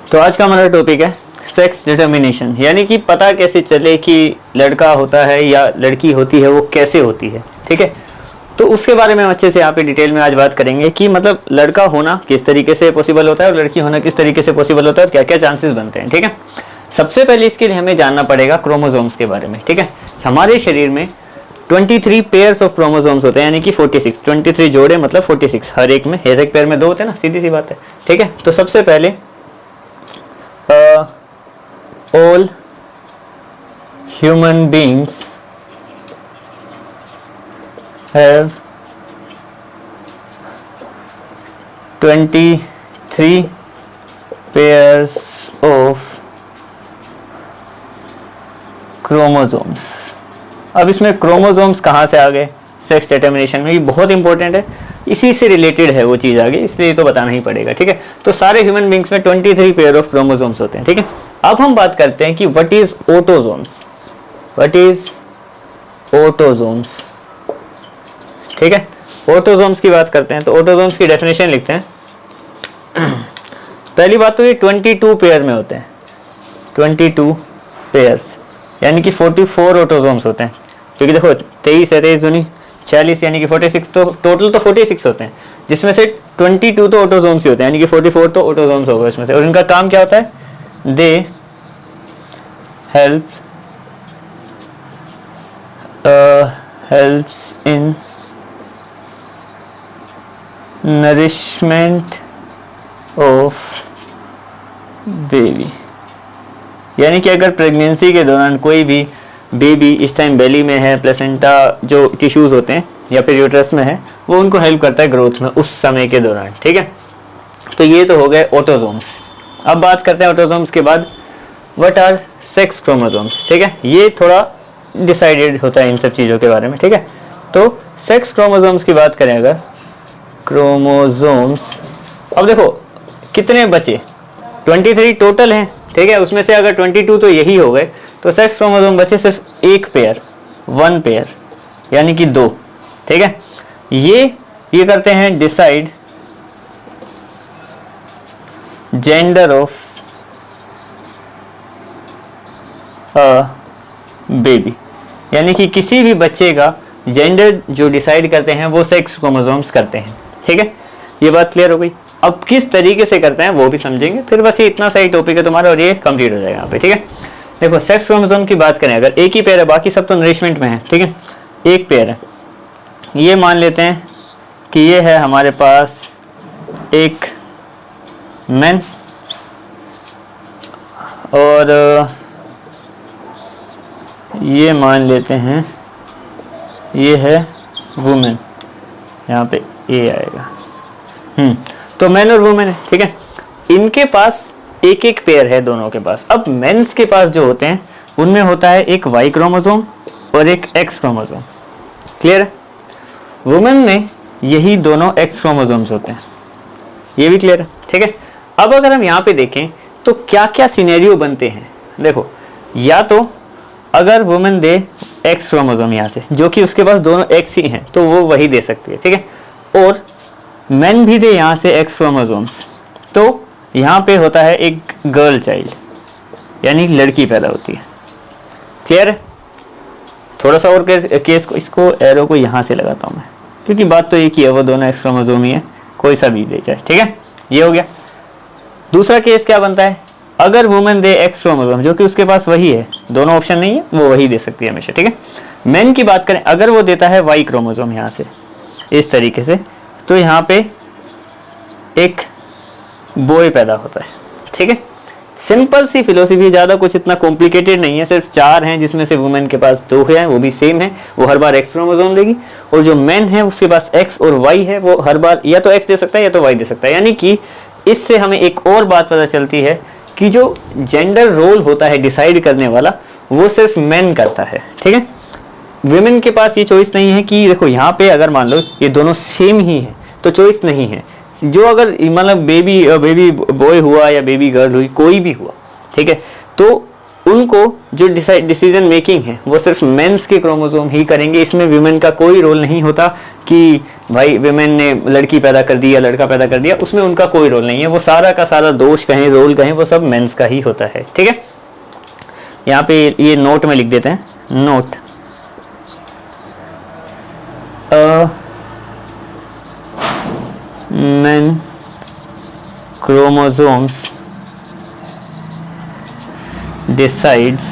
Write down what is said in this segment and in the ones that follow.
तो आज का हमारा टॉपिक है सेक्स डिटर्मिनेशन, यानी कि पता कैसे चले कि लड़का होता है या लड़की होती है, वो कैसे होती है। ठीक है, तो उसके बारे में हम अच्छे से यहाँ पे डिटेल में आज बात करेंगे कि मतलब लड़का होना किस तरीके से पॉसिबल होता है और लड़की होना किस तरीके से पॉसिबल होता है और क्या क्या चांसेस बनते हैं। ठीक है, सबसे पहले इसके लिए हमें जानना पड़ेगा क्रोमोसोम्स के बारे में। ठीक है, हमारे शरीर में 23 पेयर्स ऑफ क्रोमोसोम्स होते हैं, यानी कि 46, 23 जोड़े मतलब 46, हर एक में, हर एक पेयर में 2 होते हैं ना, सीधी सी बात है। ठीक है, तो सबसे पहले all human beings have 23 pairs of chromosomes। अब इसमें क्रोमोसोम्स कहाँ से आ गए सेक्स डिटर्मिनेशन में, ये बहुत इंपॉर्टेंट है, इसी से रिलेटेड है वो चीज़ आगे, इसलिए तो बताना ही पड़ेगा। ठीक है, तो सारे ह्यूमन बींग्स में 23 पेयर ऑफ क्रोमोसोम्स होते हैं। ठीक है, अब हम बात करते हैं कि what is autosomes. What is autosomes. ठीक है, ऑटोसोम्स की बात करते हैं तो ऑटोसोम्स की डेफिनेशन लिखते हैं। पहली बात तो ये 22 पेयर में होते हैं, 22 पेयर्स, यानी कि 44 ऑटोसोम्स होते हैं, क्योंकि देखो 23 है, 23 दूनी 40, यानी कि 46, तो टोटल तो 46 होते हैं, जिसमें से 22 तो ऑटोसोम्स ही होते हैं, यानी कि 44 तो ऑटोसोम्स होगा इसमें से। और इनका काम क्या होता है, दे helps in nourishment of baby, यानी कि अगर प्रेगनेंसी के दौरान कोई भी बेबी इस टाइम बेली में है, प्लेसेंटा जो टिश्यूज होते हैं या फिर यूट्रस में है, वो उनको हेल्प करता है ग्रोथ में उस समय के दौरान। ठीक है, तो ये तो हो गए ऑटोसोम्स। अब बात करते हैं ऑटोसोम्स के बाद व्हाट आर सेक्स क्रोमोसोम्स। ठीक है, ये थोड़ा डिसाइडेड होता है इन सब चीज़ों के बारे में। ठीक है, तो सेक्स क्रोमोसोम्स की बात करें अगर, क्रोमोसोम्स, अब देखो कितने बचे, 23 टोटल हैं। ठीक है, उसमें से अगर 22 तो यही हो गए, तो सेक्स क्रोमोसोम बचे सिर्फ एक पेयर, 1 पेयर, यानी कि 2। ठीक है, ये करते हैं डिसाइड जेंडर ऑफ बेबी, यानी कि किसी भी बच्चे का जेंडर जो डिसाइड करते हैं वो सेक्स क्रोमोसोम्स करते हैं। ठीक है, ये बात क्लियर हो गई। अब किस तरीके से करते हैं वो भी समझेंगे, फिर बस ये इतना सही टॉपिक है तुम्हारा और ये कंप्लीट हो जाएगा यहाँ पे। ठीक है, देखो सेक्स क्रोमोसोम की बात करें अगर, एक ही पेयर है, बाकी सब तो नरिशमेंट में है। ठीक है, एक पेयर है, ये मान लेते हैं कि ये है हमारे पास एक मैन और ये मान लेते हैं ये है वुमेन, यहाँ पे ए आएगा। तो मैन और वुमेन है। ठीक है, इनके पास एक एक पेयर है दोनों के पास। अब मेंस के पास जो होते हैं उनमें होता है एक वाई क्रोमोसोम और एक एक्स क्रोमोसोम। क्लियर है, वुमेन में यही दोनों एक्स क्रोमोसोम्स होते हैं, ये भी क्लियर है। ठीक है, अब अगर हम यहाँ पे देखें तो क्या क्या सिनेरियो बनते हैं। देखो, या तो अगर वुमेन दे एक्स क्रोमोसोम यहाँ से, जो कि उसके पास दोनों एक्स ही हैं, तो वो वही दे सकती है। ठीक है, और मैन भी दे यहाँ से एक्स क्रोमोसोम्स, तो यहाँ पे होता है एक गर्ल चाइल्ड, यानी लड़की पैदा होती है। क्लियर है, थोड़ा सा और केस को, इसको एरो को यहाँ से लगाता हूँ मैं, क्योंकि बात तो एक ही है, वो दोनों एक्स क्रोमोसोम ही है, कोई सा भी दे जाए। ठीक है, ये हो गया। दूसरा केस क्या बनता है, अगर वुमेन दे एक्स क्रोमोसोम, जो कि उसके पास वही है, दोनों ऑप्शन नहीं है, वो वही दे सकती है हमेशा। ठीक है, मैन की बात करें अगर, वो देता है वाई क्रोमोसोम यहाँ से इस तरीके से, तो यहाँ पे एक बॉय पैदा होता है। ठीक है, सिंपल सी फिलोसफी, ज़्यादा कुछ इतना कॉम्प्लिकेटेड नहीं है, सिर्फ 4 हैं जिसमें से वुमेन के पास 2 हैं, वो भी सेम है, वो हर बार एक्स क्रोमोसोम देगी, और जो मैन है उसके पास एक्स और वाई है, वो हर बार या तो एक्स दे सकता है या तो वाई दे सकता है। यानी कि इससे हमें एक और बात पता चलती है कि जो जेंडर रोल होता है डिसाइड करने वाला, वो सिर्फ मैन करता है। ठीक है, वुमेन के पास ये चॉइस नहीं है कि देखो यहाँ पे अगर मान लो ये दोनों सेम ही हैं तो चॉइस नहीं है, जो अगर मतलब बेबी बॉय हुआ या बेबी गर्ल हुई, कोई भी हुआ, ठीक है, तो उनको जो डिसीजन मेकिंग है वो सिर्फ मेंस के क्रोमोसोम ही करेंगे। इसमें विमेन का कोई रोल नहीं होता कि भाई विमेन ने लड़की पैदा कर दी या लड़का पैदा कर दिया, उसमें उनका कोई रोल नहीं है। वो सारा का सारा दोष कहें, रोल कहें, वो सब मेंस का ही होता है। ठीक है, यहाँ पे ये नोट में लिख देते हैं, note men chromosomes decides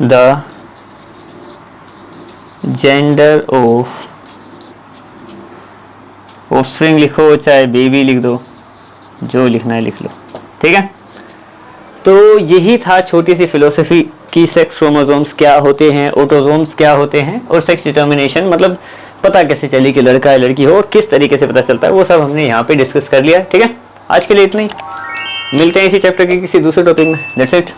the gender of offspring, लिखो चाहे बेबी लिख दो, जो लिखना है लिख लो। ठीक है, तो यही था छोटी सी फिलोसफी कि सेक्स क्रोमोसोम्स क्या होते हैं, ऑटोसोम्स क्या होते हैं, और सेक्स डिटर्मिनेशन मतलब पता कैसे चली कि लड़का है लड़की हो और किस तरीके से पता चलता है, वो सब हमने यहाँ पे डिस्कस कर लिया। ठीक है, आज के लिए इतना ही, मिलते हैं इसी चैप्टर के किसी दूसरे टॉपिक में। That's it.